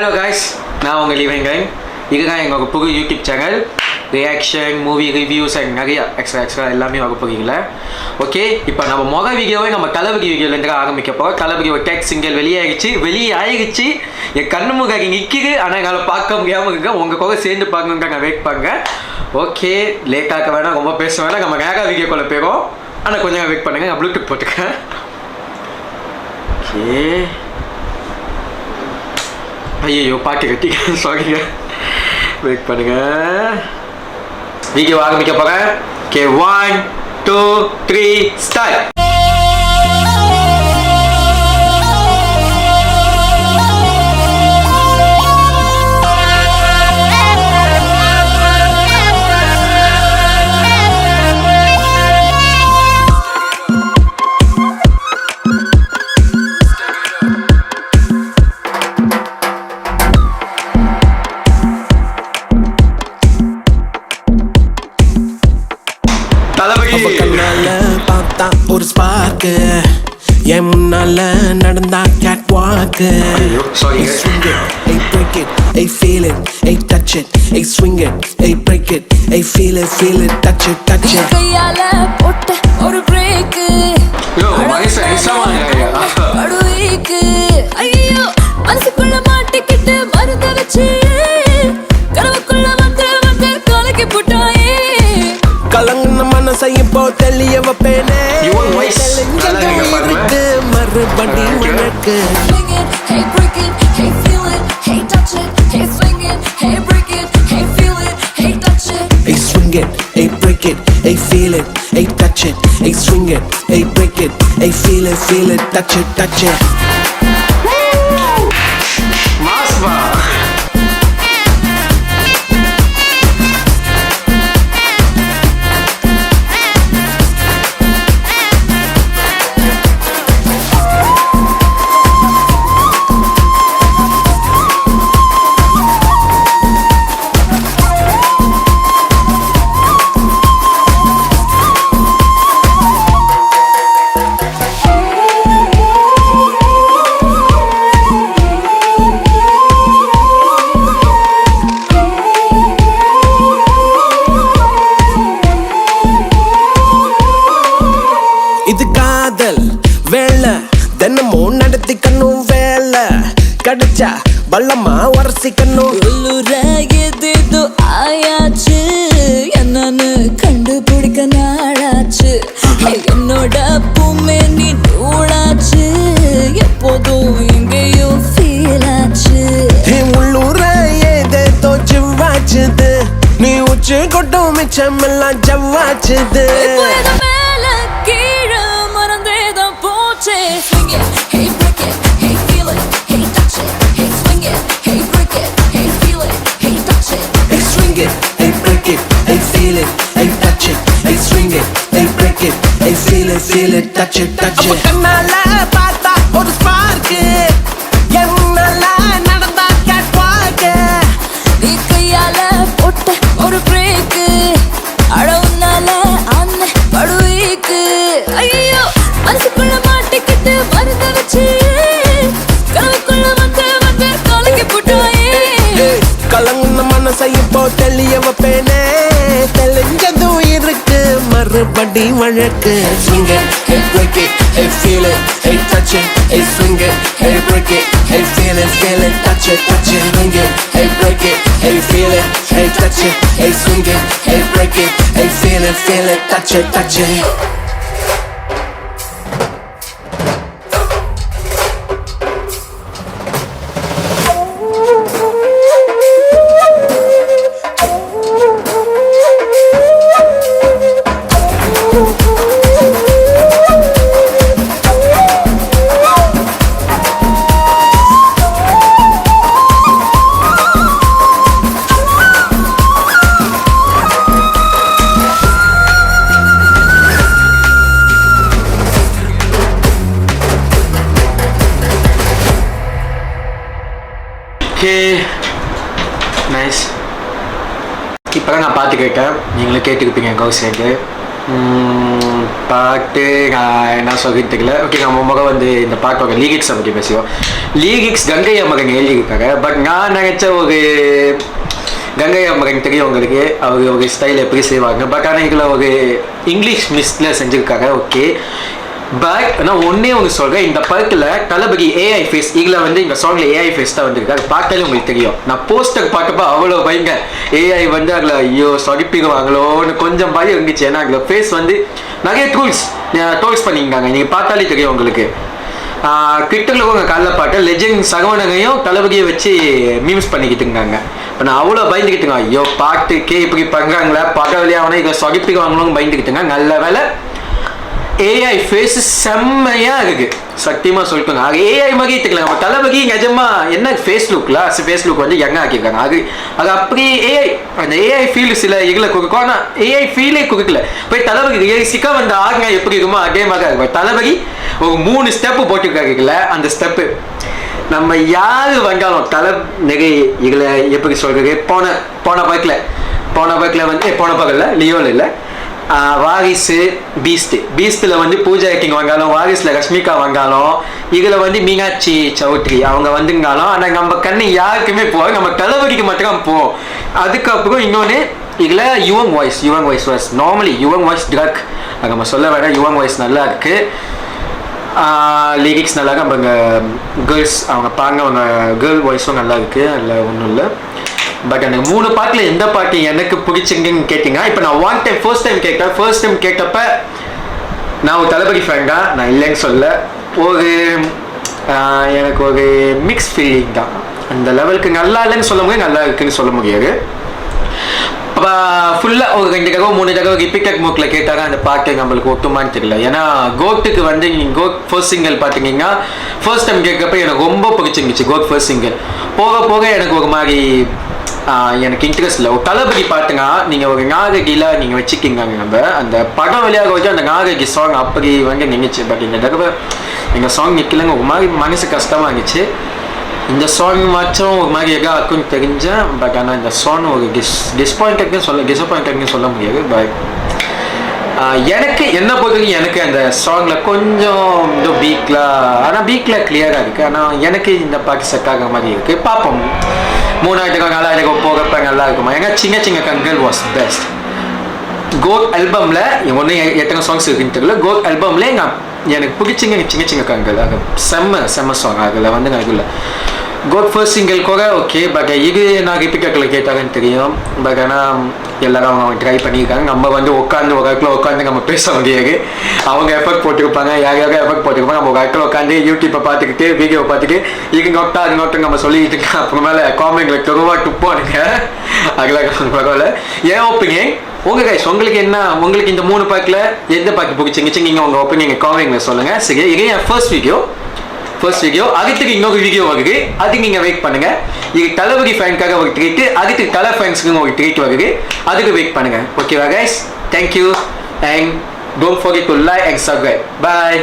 Hello guys, நான் உங்கள் லீவெங்கன். இதுதான் எங்கள் புது YouTube channel. Reaction, movie reviews and நிறைய எக்ஸ்ட்ரா எல்லாமே வர போகிறீங்களா? ஓகே, இப்போ நம்ம மொதல் வீடியோவை நம்ம தளபதி வீடியோலேருந்து ஆரம்பிக்க போகிறோம். தளபதியோட டேக் சிங்கல் வெளியாகிடுச்சு. என் கண்ணு முகாக்கி நிற்கிது. ஆனால் என்னால் பார்க்க முடியாமல் இருக்க. உங்கள் கூட சேர்ந்து பார்க்கணுங்க, நான் வெயிட் பண்ணுறேன். ஓகே, லேட் ஆக்க வேணாம், ரொம்ப பேச வேணாம். நம்ம வேக வீடியோக்குள்ளே போயிடும். ஆனால் கொஞ்சம் வெயிட் பண்ணுங்கள், நான் ப்ளூடூத் போட்டுக்கேன். ஓகே, ஐயோ பாட்டு கட்டிக்க, சாரிங்க, வெயிட் பண்ணுங்க. வீடியோ ஆரம்பிக்க போறேன். Okay, 1 2 3 start. ஒரு ஸ்பார்க்கு என் முன்னால நடந்தா கேட் வாக்கு. Hey swing it, hey break it, hey feel it, hey touch it, hey swing it, hey break it, hey feel it, touch it, touch it. கையால போட்ட ஒரு பிரேக் அடுவேக்கு ஐயோ மனசுக்குள்ள மாட்டிக்கிட்டு மருந்த வச்சு கனவுக்குள்ள வந்து கலக்கி போட்டாயே. கலங்கின மனசை இப்போ தெளிய வைப்பேனே. இருக்கு மறுபடி உனக்கு. Hey break it, hey feel it, hey touch it, hey swing it, hey break it, hey feel it, hey touch it. Hey swing it, hey break it, hey feel it, hey touch it, hey swing it, hey break it, hey feel it, touch it, touch it. மாஸ்வா இது காதல் வேலை, தினமும் நடத்திக்கணும் வேலை. கிடைச்சா பள்ளமா உரசிக்கணும். ஏதேதோ ஆயாச்சு, என்னன்னு கண்டுபிடிக்க நாளாச்சு. என்னோட பூமே நீ நூலாச்சு, எப்போதும் எங்கேயோ ஃபீல் ஆச்சு. உள்ளூர ஏதேதோ ஜிவ்வாச்சுது, நீ உச்சி கொட்டும் மிச்சம் எல்லாம் ஜவ்வாச்சுது. மேல கீழே மறந்தேதான் போச்சே. Swing it, hey break it, hey feel it, hey touch it, hey swing it, hey break it, hey feel it, hey touch it. Hey swing it, hey break it, hey feel it, hey touch it, hey swing it, hey break it, hey feel it, touch it, touch it. கண்ணால பார்த்தா ஒரு spark, என்னால நடந்தா gate வாக்கு. நீ கையால போட்ட ஒரு பிரேக் அழவுனால அன்ன படுவீக்கு. ஐயோ மனசுக்குள்ள மாட்டிக்கிட்டு மருந்த வச்சு கனவுக்குள்ள வந்து கலக்கி போட்டாயே. கலங்குன மனசை இப்போ தெளிய வைப்பேனே. தெளிஞ்சதும் இருக்கு மறுபடி வழக்கு. Swing it, hey break it, hey feel it, hey touch it, hey swing it, hey break it, hey feel it, touch it, touch it. Swing it, hey break it, hey feel it, hey touch it, hey swing it, hey break it, hey feel it, touch it, touch it. Okay, nice. இப்போ தான் நான் பார்த்து கேட்டேன், நீங்களும் கேட்டுருப்பீங்க Gous சேர்ந்து. பாட்டு நான் என்ன சொல்லிட்டு தெரியல. ஓகே, நம்ம முகம் வந்து இந்த பாட்டோட லிரிக்ஸை பற்றி பேசுவோம். லிரிக்ஸ் கங்கை அமரன் எழுதியிருக்காங்க. பட் நான் நினைச்ச ஒரு கங்கை அமரன் தெரியும் உங்களுக்கு, அவர் ஒரு ஸ்டைல் எப்படி செய்வாங்க. பட் ஆனால் இதில் ஒரு இங்கிலீஷ் மிஸ்டில் செஞ்சுருக்காங்க. ஓகே, பட் நான் ஒன்றே உங்களுக்கு சொல்கிறேன், இந்த படத்தில் தளபதி ஏஐ ஃபேஸ் இதில் வந்து இந்த சாங்கில் ஏஐ ஃபேஸ் தான் வந்திருக்கு. அது பார்த்தாலே உங்களுக்கு தெரியும். நான் போஸ்டர் பார்க்கப்போ அவ்வளோ பயங்க ஏஐ வந்து அதில் ஐயோ சொடிப்பிடுவாங்களோன்னு கொஞ்சம் பயம் இருந்துச்சு. ஏன்னா அதில் ஃபேஸ் வந்து நிறைய டூல்ஸ் பண்ணியிருக்காங்க. நீங்கள் பார்த்தாலே தெரியும் உங்களுக்கு. ட்விட்டரில் உங்கள் காலைல பாட்டு லெஜெண்ட் சரவணனையும் தளபதியை வச்சு மீம்ஸ் பண்ணிக்கிட்டு இருந்தாங்க. இப்போ நான் அவ்வளோ பயந்துக்கிட்டுங்க, ஐயோ பாட்டுக்கே இப்படி பண்ணுறாங்களா, படம் வழியாகனா இதை சொடிப்பிடுவாங்களோன்னு பயந்துக்கிட்டுங்க. நல்ல வேலை ஏஐ ஃபேஸ் செம்மையாக இருக்குது, சத்தியமாக சொல்லிட்டுங்க. அது ஏஐ மாதிரி தெரியல. நம்ம தளபதி நிஜமா என்ன ஃபேஸ் லுக் வந்து யங்காக ஆக்கியிருக்காங்க. அது அப்படி ஏஐ அந்த ஏஐ ஃபீல் சில இதில் கொடுக்கும். ஆனால் ஏஐ ஃபீலே கொடுக்கல. போய் தளபதி ரியலிஸ்டிக்காக வந்து ஆகுங்க எப்படி இருக்குமோ அதே மாதிரி இருக்கும். தளபதி ஒரு 3 ஸ்டெப்பு போட்டிருக்காருல, அந்த ஸ்டெப்பு நம்ம யார் வந்தாலும் நிறைய இதில் எப்படி சொல்கிறது, போன பக்கத்தில் வந்து போன பக்கத்தில் லியோவில் இல்லை, வாரிசு பீஸ்டில் வந்து பூஜா கிங் வாங்காலும், வாரிசில் ரஷ்மிகா வாங்காலும், இதில் வந்து மீனாட்சி சௌத்ரி அவங்க வந்துங்காலும். ஆனால் நம்ம கண்ணு யாருக்குமே போவோம், நம்ம தளபதிக்கு மட்டும் போவோம். அதுக்கப்புறம் இன்னொன்று இதில் யுவன் வாய்ஸ் நார்மலி யுவன் வாய்ஸ் ட்ரக் அது நம்ம சொல்ல வேற. யுவன் வாய்ஸ் நல்லா இருக்குது, லிரிக்ஸ் நல்லா இருக்கு. நம்ம கேர்ள்ஸ் அவங்க அவங்க கேர்ள் வாய்ஸும் நல்லா இருக்குது, அதில் ஒன்றும் இல்லை. பட் எனக்கு 3 பாட்டில் எந்த பாட்டு எனக்கு பிடிச்சிங்கன்னு கேட்டிங்கன்னா, இப்போ நான் ஃபர்ஸ்ட் டைம் கேட்டப்ப நான் ஒரு தளபதி ஃபேன் தான், நான் இல்லைன்னு சொல்ல. எனக்கு ஒரு மிக்ஸ் ஃபீலிங் தான். அந்த லெவலுக்கு நல்லா இல்லைன்னு சொல்ல முடியாது, நல்லா இருக்குன்னு சொல்ல முடியாது. அப்போ ஃபுல்லாக ஒரு 2 தடவை 3 தடவை ரிப்பீட்டட் மூக்கில் கேட்டாங்க அந்த பாட்டு நம்மளுக்கு ஒட்டுமான்னு தெரியல. ஏன்னா கோட்டுக்கு வந்து கோட் ஃபர்ஸ்ட் சிங்கிள் பார்த்தீங்கன்னா ஃபர்ஸ்ட் டைம் கேட்கறப்ப எனக்கு ரொம்ப பிடிச்சிருந்துச்சு. கோட் ஃபர்ஸ்ட் சிங்கிள் போக எனக்கு ஒரு மாதிரி எனக்கு இன்ட்ரெஸ்ட் இல்லை. ஒரு தளபதி பாட்டுங்க நீங்கள் ஒரு நாககில நீங்கள் வச்சுக்கிங்க. நம்ம அந்த படம் வழியாக வச்சு அந்த நாககி சாங் அப்படி வந்து நின்றுச்சு. பட் இந்த தடவை எங்கள் சாங் நிற்கலங்க, ஒரு மாதிரி மனசு கஷ்டமாக இருந்துச்சு. இந்த சாங் மாச்சும் ஒரு மாதிரி எதாக இருக்குன்னு தெரிஞ்சேன். பட் ஆனால் இந்த சாங் ஒரு டிசப்பாயிண்டட்னு சொல்ல முடியாது. பட் எனக்கு என்ன பொறுத்தவரைக்கும் எனக்கு அந்த சாங்கில் கொஞ்சம் இந்த பீக்கில் கிளியராக இருக்குது. ஆனால் எனக்கு இந்த பாட்டு செட் ஆகிற மாதிரி இருக்குது. பார்ப்போம் 3000 4000 போகிறப்ப நல்லா இருக்குமா. ஏன்னா சின்ன கண்கள் வாஸ் பெஸ்ட். கோட் ஆல்பமில் ஒன்று எத்தனை சாங்ஸ் இருக்குன்னு தெரியல. கோட் ஆல்பமில் எனக்கு பிடிச்சிங்க சின்ன கண்கள். அது செம்ம சாங். அதில் வந்து நான் இல்லை கோட் ஃபர்ஸ்ட் சிங்கிள் கூட ஓகே. பட் இது நான் ரிப்பீட்டர்ல கேட்டாங்கன்னு தெரியும். பட் ஆனால் எல்லாரும் அவங்க ட்ரை பண்ணியிருக்காங்க. நம்ம வந்து உட்காந்து நம்ம பேச முடியாது. அவங்க எஃபர்ட் போட்டிருப்பாங்க, யார் எஃபர்ட் போட்டிருப்பாங்க. நம்ம ஒரு இடத்துல உட்காந்து யூடியூப்பை பார்த்துக்கிட்டு வீடியோவை பார்த்துட்டு இது நோட்டா நம்ம சொல்லிக்கிட்டு இருக்கோம். அப்புறமேல காமெண்ட்ல துருவா துப்பானுங்க. அதெல்லாம் பரவாயில்ல. ஏன் ஒப்பீனியன் உங்கள் கைஸ் உங்களுக்கு இந்த 3 பாட்டில் எந்த பாட்டு பிடிச்சிங்க நீங்கள் உங்கள் ஒப்பீனியன் காமெண்ட்ல சொல்லுங்கள். சரி, இது என் ஃபர்ஸ்ட் வீடியோ. அதுக்கு இன்னொரு வீடியோ வருது, அதுக்கு நீங்கள் வெயிட் பண்ணுங்க. இது தளபதி ஃபேனுக்காக ஒரு ட்ரீட், அதுக்கு தலை ஃபேன்ஸுக்கு ஒரு ட்ரீட் வருது, அதுக்கு வெயிட் பண்ணுங்க. ஓகேவா guys, thank you and don't forget to like and subscribe. Bye.